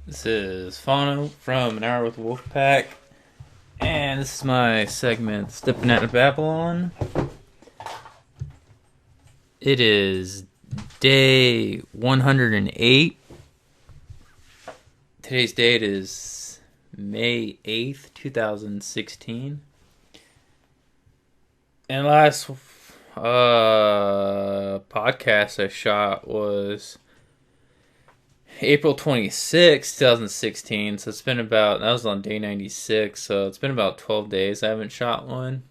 This is Fano from An Hour with the Wolfpack, and this is my segment, Steppin at Babylon. It is day 108. Today's date is May 8th, 2016. And last podcast I shot was April 26th, 2016. So it's been that was on day 96. So it's been about 12 days I haven't shot one.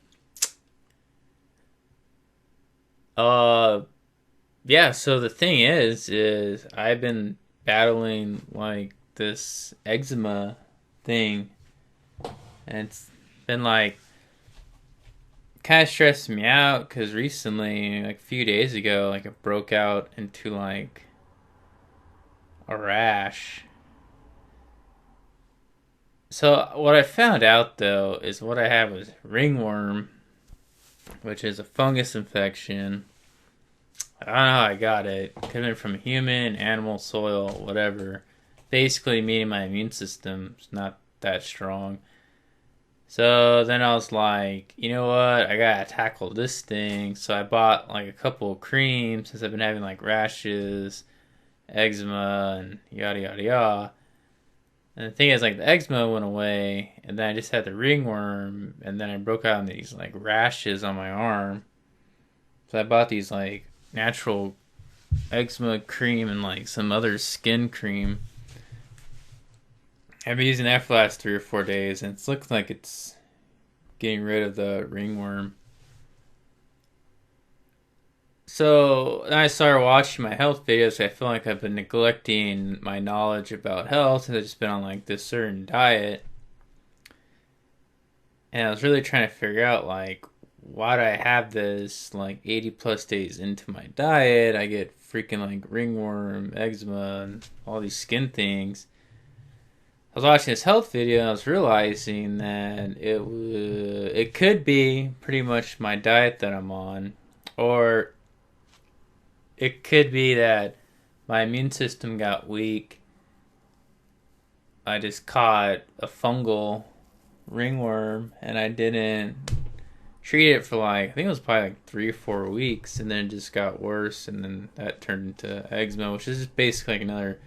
Yeah, so the thing is I've been battling like this eczema thing. And it's been like kind of stressing me out because recently, like a few days ago, like it broke out into like a rash. So what I found out though is what I had was ringworm, which is a fungus infection. I don't know how I got it. Could have been from human, animal, soil, whatever. Basically, meaning my immune system's not that strong. So then I was like, you know what? I gotta tackle this thing. So I bought like a couple of creams since I've been having like rashes, eczema, and yada yada yada. And the thing is, like, the eczema went away, and then I just had the ringworm, and then I broke out in these like rashes on my arm. So I bought these like natural eczema cream and like some other skin cream. I've been using that for the last 3 or 4 days, and it's looking like it's getting rid of the ringworm. So then I started watching my health videos. I feel like I've been neglecting my knowledge about health. I've just been on like this certain diet, and I was really trying to figure out like why do I have this like 80 plus days into my diet? I get freaking like ringworm, eczema, and all these skin things. I was watching this health video and I was realizing that it could be pretty much my diet that I'm on, or it could be that my immune system got weak. I just caught a fungal ringworm and I didn't treat it for like, I think it was probably like 3 or 4 weeks, and then it just got worse, and then that turned into eczema, which is just basically like another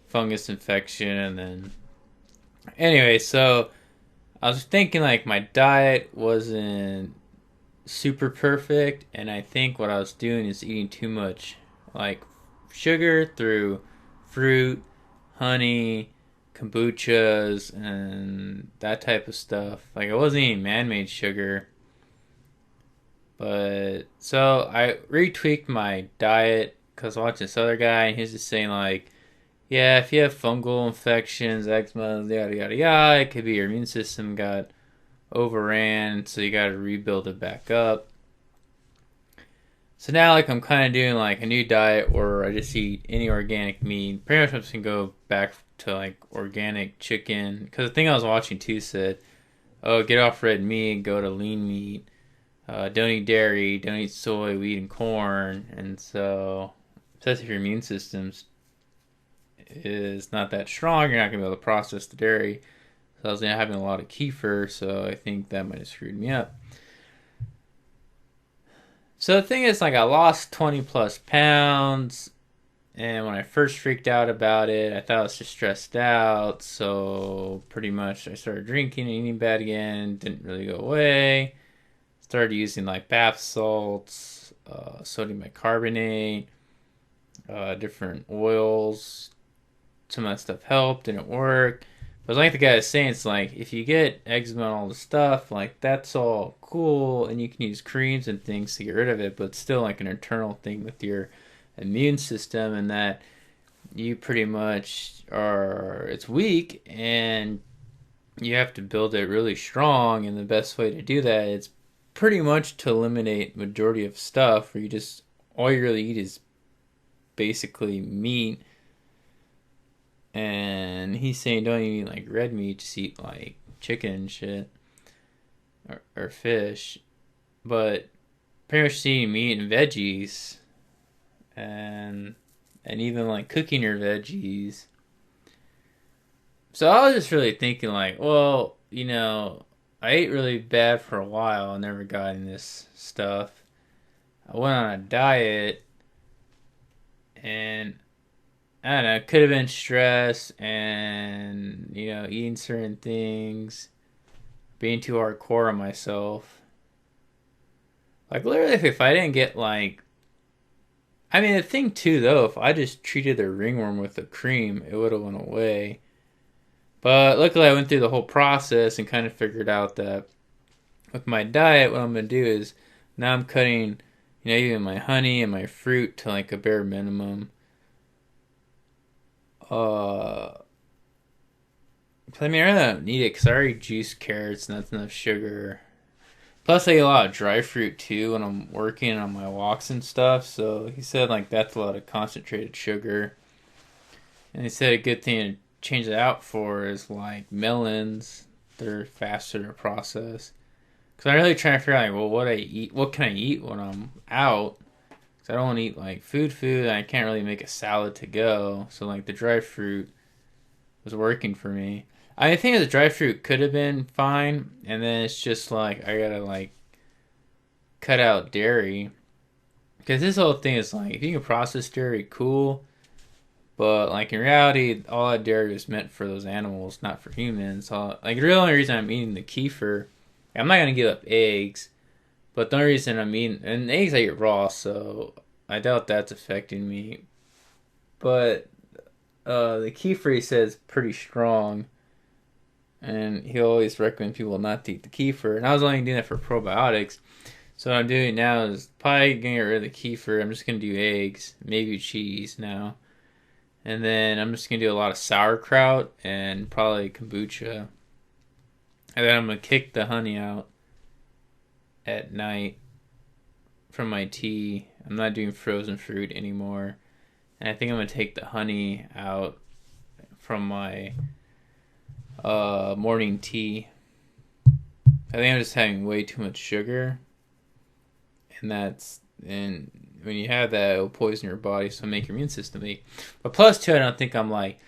fungus infection. And then anyway, so I was thinking like my diet wasn't super perfect, and I think what I was doing is eating too much like sugar through fruit, honey, kombuchas, and that type of stuff. Like I wasn't eating man-made sugar. But so I retweaked my diet because I watched this other guy and he's just saying like, yeah, if you have fungal infections, eczema, yada yada yada, it could be your immune system got overran, so you got to rebuild it back up. So now, like, I'm kind of doing like a new diet where I just eat any organic meat. Pretty much, I'm just gonna go back to like organic chicken. Because the thing I was watching too said, "Oh, get off red meat, go to lean meat. Don't eat dairy, don't eat soy, wheat, and corn." And so, especially if your immune system's is not that strong, you're not gonna be able to process the dairy. So I was having a lot of kefir, so I think that might have screwed me up. So the thing is, like, I lost 20 plus pounds, and when I first freaked out about it, I thought I was just stressed out. So pretty much, I started drinking and eating bad again. Didn't really go away. Started using like bath salts, sodium bicarbonate, different oils. Some of that stuff helped, didn't work. But like the guy was saying, it's like if you get eczema and all the stuff, like that's all cool, and you can use creams and things to get rid of it. But it's still like an internal thing with your immune system, and that you pretty much are it's weak, and you have to build it really strong. And the best way to do that is pretty much to eliminate majority of stuff, where you just all you really eat is basically meat. And he's saying don't even eat like red meat, just eat like chicken and shit, or fish. But pretty much eating meat and veggies, and even like cooking your veggies. So I was just really thinking, like, well, I ate really bad for a while. I never got in this stuff. I went on a diet, and I don't know, it could have been stress and, eating certain things, being too hardcore on myself. Like, literally, if I didn't get, like, I mean, the thing, too, though, if I just treated the ringworm with the cream, it would have went away. But luckily, I went through the whole process and kind of figured out that with my diet, what I'm going to do is now I'm cutting, even my honey and my fruit to like a bare minimum. I mean, I really don't need it because I already juice carrots and that's enough sugar. Plus, I eat a lot of dry fruit too when I'm working on my walks and stuff. So he said like that's a lot of concentrated sugar. And he said a good thing to change it out for is like melons. They're faster to process. Because I'm really trying to figure out like, well, what can I eat when I'm out? Because I don't want to eat like food, and I can't really make a salad to go. So like the dry fruit was working for me. I think the dry fruit could have been fine, and then it's just like I gotta like cut out dairy because this whole thing is like if you can process dairy, cool, but like in reality, all that dairy is meant for those animals, not for humans. So, like the real only reason I'm eating the kefir, I'm not gonna give up eggs, but the only reason I'm eating and eggs I eat raw, so I doubt that's affecting me. But the kefir he says pretty strong. And he always recommend people not to eat the kefir. And I was only doing that for probiotics. So what I'm doing now is probably gonna get rid of the kefir. I'm just gonna do eggs, maybe cheese now. And then I'm just gonna do a lot of sauerkraut and probably kombucha. And then I'm gonna kick the honey out at night from my tea. I'm not doing frozen fruit anymore. And I think I'm gonna take the honey out from my morning tea. I think I'm just having way too much sugar, and when you have that, it'll poison your body, so make your immune system weak. But plus two, I don't think I'm like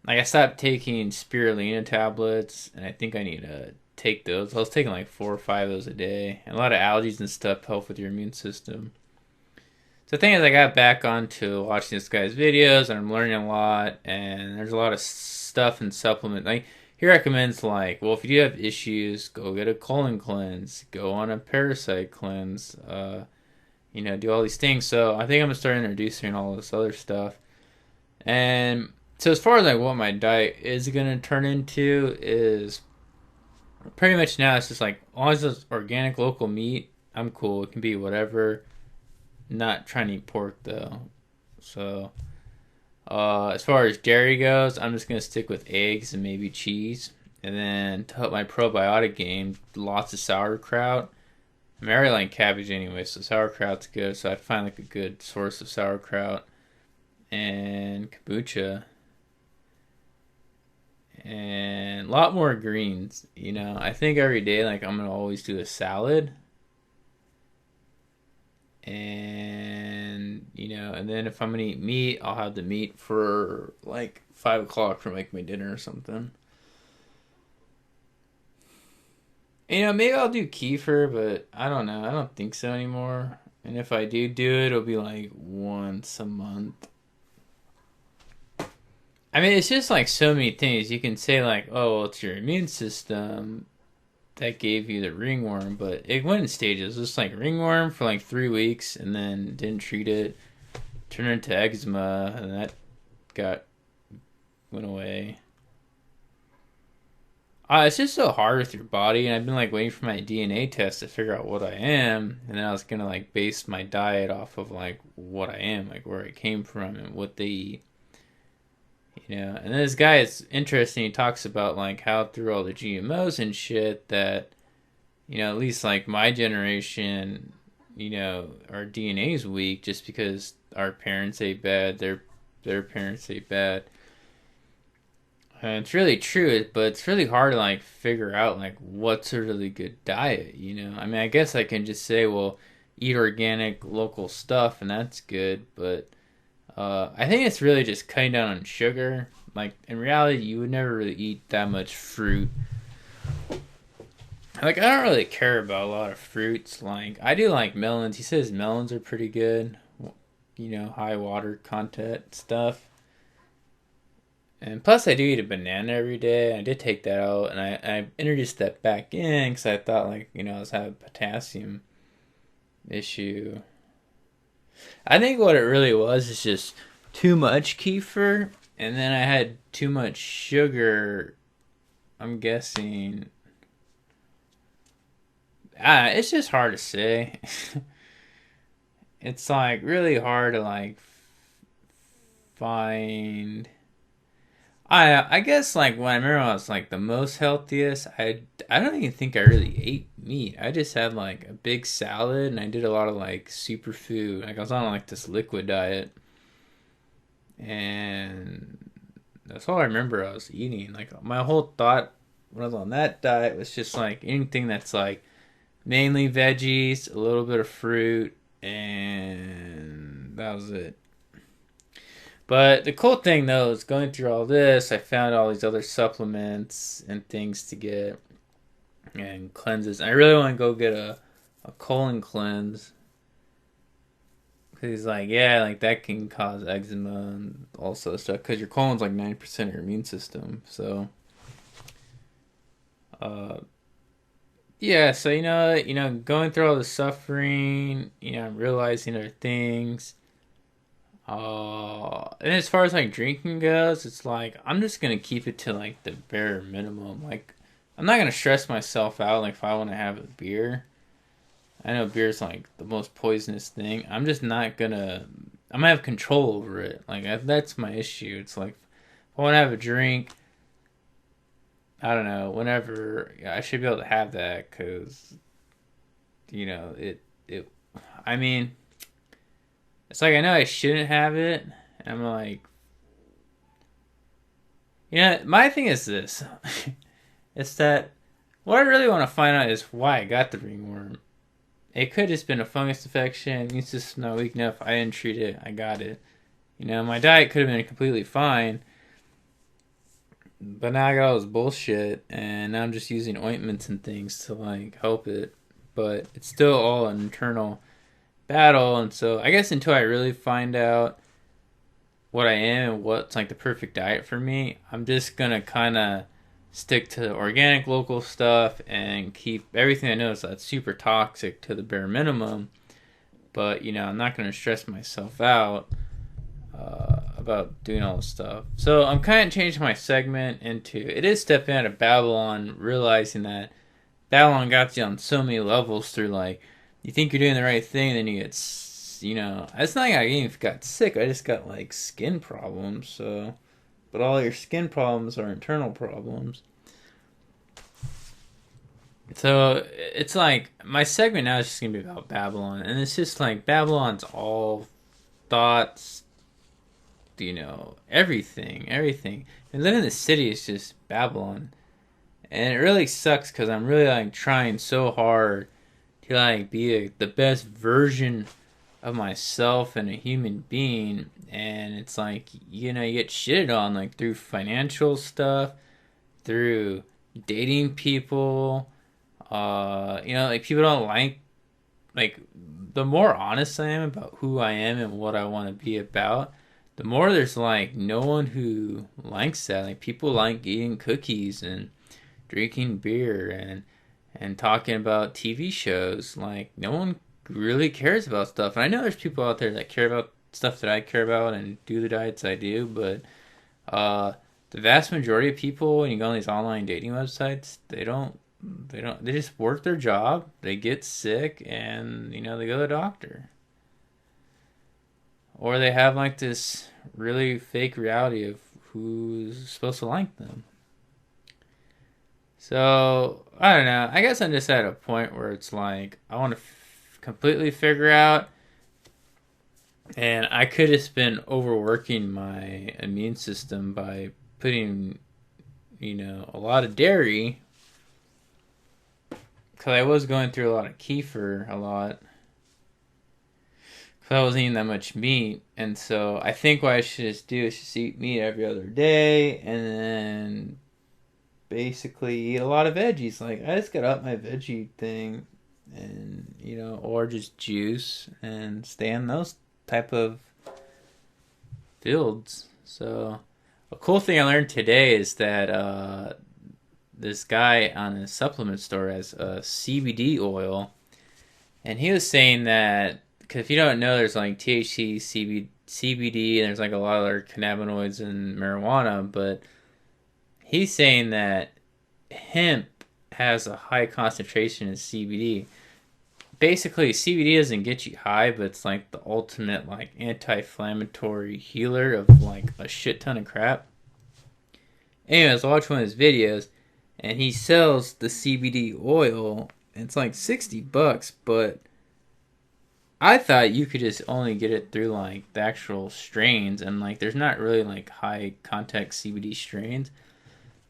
I stopped taking spirulina tablets, and I think I need to take those. I was taking like 4 or 5 of those a day, and a lot of allergies and stuff help with your immune system. So the thing is, I got back onto watching this guy's videos, and I'm learning a lot, and there's a lot of stuff and supplement like. He recommends like, well, if you do have issues, go get a colon cleanse, go on a parasite cleanse, do all these things. So I think I'm gonna start introducing all this other stuff. And so as far as like what my diet is gonna turn into is pretty much now it's just like as long as it's organic local meat, I'm cool. It can be whatever. Not trying to eat pork though. So as far as dairy goes, I'm just going to stick with eggs and maybe cheese. And then to help my probiotic game, lots of sauerkraut. I mean, I really like cabbage anyway, so sauerkraut's good. So I'd find like a good source of sauerkraut. And kombucha. And a lot more greens. I think every day like I'm going to always do a salad. And and then if I'm gonna eat meat, I'll have the meat for like 5 o'clock for like my dinner or something. Maybe I'll do kefir, but I don't know. I don't think so anymore. And if I do it, it'll be like once a month. I mean, it's just like so many things. You can say like, oh, well, it's your immune system that gave you the ringworm, but it went in stages. It was like ringworm for like 3 weeks, and then didn't treat it, turned into eczema, and that went away. It's just so hard with your body, and I've been like waiting for my DNA test to figure out what I am, and then I was gonna like base my diet off of like what I am, like where I came from and what they eat. And this guy is interesting. He talks about like how through all the GMOs and shit that, at least like my generation, our DNA is weak just because our parents ate bad, their parents ate bad. And it's really true, but it's really hard to like figure out like what's a really good diet. I mean, I guess I can just say, well, eat organic local stuff, and that's good, but I think it's really just cutting down on sugar. Like in reality, you would never really eat that much fruit. Like I don't really care about a lot of fruits. Like I do like melons. He says melons are pretty good. You know, high water content stuff. And plus, I do eat a banana every day. I did take that out, and I introduced that back in because I thought, like, you know, I was having a potassium issue. I think what it really was is just too much kefir, and then I had too much sugar. I'm guessing. It's just hard to say. It's like really hard to like find. I guess like when I remember when I was like the most healthiest, I don't even think I really ate meat. I just had like a big salad and I did a lot of like superfood. Like I was on like this liquid diet, and that's all I remember I was eating. Like my whole thought when I was on that diet was just like anything that's like mainly veggies, a little bit of fruit, and that was it. But the cool thing though is going through all this, I found all these other supplements and things to get and cleanses. I really want to go get a colon cleanse because he's like, yeah, like that can cause eczema and all sort of stuff because your colon's like 90% of your immune system. So, uh, yeah. So going through all the suffering, I'm realizing other things. And as far as like drinking goes, it's like I'm just gonna keep it to like the bare minimum. Like I'm not gonna stress myself out like if I want to have a beer. I know beer's like the most poisonous thing. I'm just not gonna. I'm gonna have control over it. Like that's my issue. It's like if I want to have a drink, I don't know. Whenever I should be able to have that because it. I mean, it's like I know I shouldn't have it, and I'm like, my thing is this. It's that what I really want to find out is why I got the ringworm. It could have just been a fungus infection. Immune system not weak enough. I didn't treat it. I got it. My diet could have been completely fine, but now I got all this bullshit, and now I'm just using ointments and things to like help it. But it's still all an internal battle, and so I guess until I really find out what I am and what's like the perfect diet for me, I'm just gonna kind of stick to organic local stuff and keep everything I know is that's super toxic to the bare minimum. But I'm not gonna stress myself out about doing all this stuff. So I'm kind of changing my segment into it is stepping out of Babylon, realizing that Babylon got you on so many levels through like you think you're doing the right thing, and then you get it's not like I even got sick. I just got like skin problems. So, but all your skin problems are internal problems. So it's like my segment now is just gonna be about Babylon, and it's just like Babylon's all thoughts, everything, everything. And living in the city is just Babylon, and it really sucks because I'm really like trying so hard to like be the best version of myself and a human being, and it's like you get shitted on like through financial stuff, through dating people. Like people don't like the more honest I am about who I am and what I want to be about, the more there's like no one who likes that. Like people like eating cookies and drinking beer and talking about TV shows. Like no one really cares about stuff. And I know there's people out there that care about stuff that I care about and do the diets I do, but the vast majority of people when you go on these online dating websites, they just work their job, they get sick, and they go to the doctor. Or they have like this really fake reality of who's supposed to like them. So, I don't know. I guess I'm just at a point where it's like, I want to completely figure out, and I could have been overworking my immune system by putting, a lot of dairy, because I was going through a lot of kefir a lot. 'Cause I wasn't eating that much meat, and so I think what I should just do is just eat meat every other day, and then basically eat a lot of veggies. Like I just got up my veggie thing, and or just juice and stay in those type of fields. So a cool thing I learned today is that this guy on a supplement store has a CBD oil, and he was saying that because if you don't know, there's like THC, CBD, and there's like a lot of other cannabinoids in marijuana, but he's saying that hemp has a high concentration of CBD. Basically, CBD doesn't get you high, but it's like the ultimate like anti-inflammatory healer of like a shit ton of crap. Anyways, I watched one of his videos, and he sells the CBD oil. And it's like $60, but I thought you could just only get it through like the actual strains, and like there's not really like high contact CBD strains.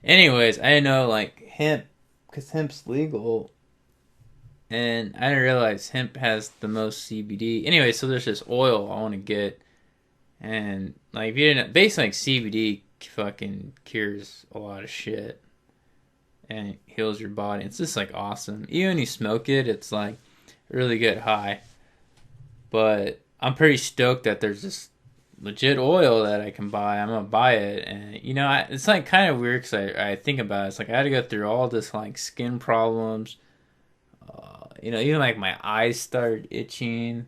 Anyways, I didn't know like hemp, because hemp's legal, and I didn't realize hemp has the most CBD. Anyway, so there's this oil I want to get, and like if you didn't, basically like CBD fucking cures a lot of shit, and it heals your body. It's just like awesome. Even when you smoke it, it's like really good high. But I'm pretty stoked that there's this legit oil that I can buy. I'm gonna buy it, and it's like kind of weird because I think about it. It's like I had to go through all this like skin problems. Even like my eyes started itching,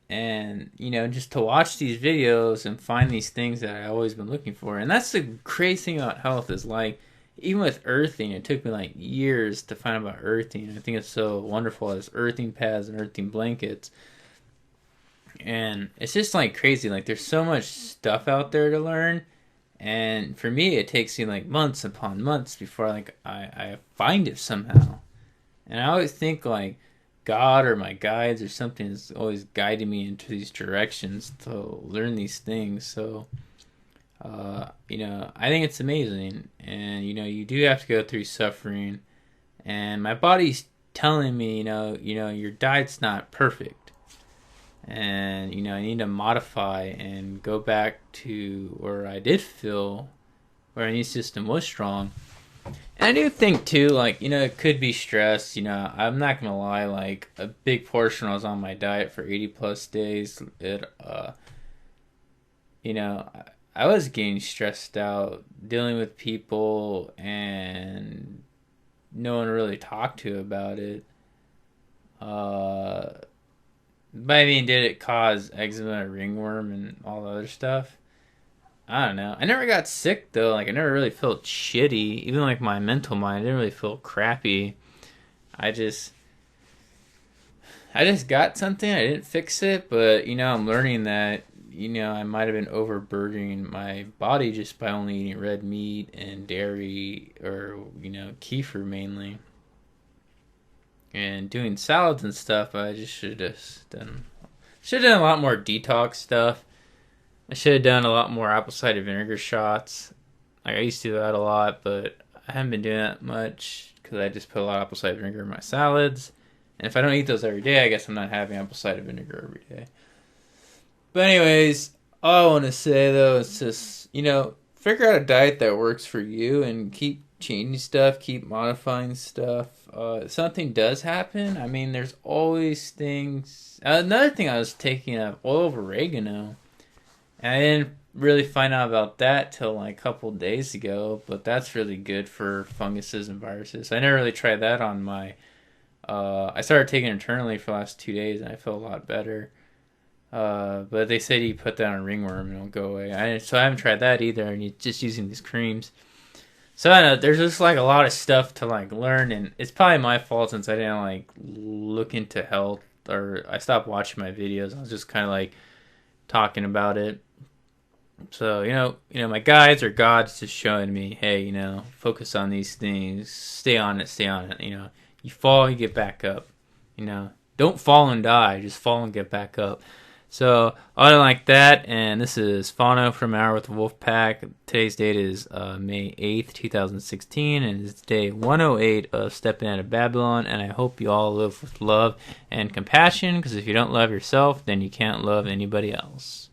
and just to watch these videos and find these things that I always been looking for. And that's the crazy thing about health is like even with earthing, it took me like years to find about earthing. I think it's so wonderful as earthing pads and earthing blankets. And it's just like crazy. Like there's so much stuff out there to learn. And for me, it takes me like months upon months before like I find it somehow. And I always think like God or my guides or something is always guiding me into these directions to learn these things. So, I think it's amazing. And, you do have to go through suffering. And my body's telling me, your diet's not perfect. And, I need to modify and go back to where I did feel, where my immune system was strong. And I do think, too, like, it could be stress. I'm not going to lie, like, a big portion I was on my diet for 80 plus days. I was getting stressed out, dealing with people, and no one really talked to about it. But I mean, did it cause eczema, ringworm, and all the other stuff? I don't know. I never got sick though. Like I never really felt shitty. Even like my mental mind, I didn't really feel crappy. I just got something. I didn't fix it, but I'm learning that I might have been overburdening my body just by only eating red meat and dairy, or kefir mainly, and doing salads and stuff. I just should have done a lot more detox stuff. I should have done a lot more apple cider vinegar shots. Like I used to do that a lot, but I haven't been doing that much because I just put a lot of apple cider vinegar in my salads. And if I don't eat those every day, I guess I'm not having apple cider vinegar every day. But anyways, all I want to say though is just, figure out a diet that works for you and keep changing stuff, keep modifying stuff. If something does happen, I mean, there's always things. Another thing I was taking oil of oregano. And I didn't really find out about that till like a couple days ago, but that's really good for funguses and viruses. I never really tried that on my. I started taking it internally for the last 2 days, and I feel a lot better. But they said you put that on ringworm and it'll go away. So I haven't tried that either, and you're just using these creams. So I know there's just like a lot of stuff to like learn, and it's probably my fault since I didn't like look into health, or I stopped watching my videos. I was just kind of like talking about it. So, my guides or God's just showing me, hey, focus on these things, stay on it. You fall, you get back up. Don't fall and die, just fall and get back up. So, other like that, and this is Fano from Hour with the Wolfpack. Today's date is May 8th, 2016, and it's day 108 of Stepping Out of Babylon, and I hope you all live with love and compassion, because if you don't love yourself, then you can't love anybody else.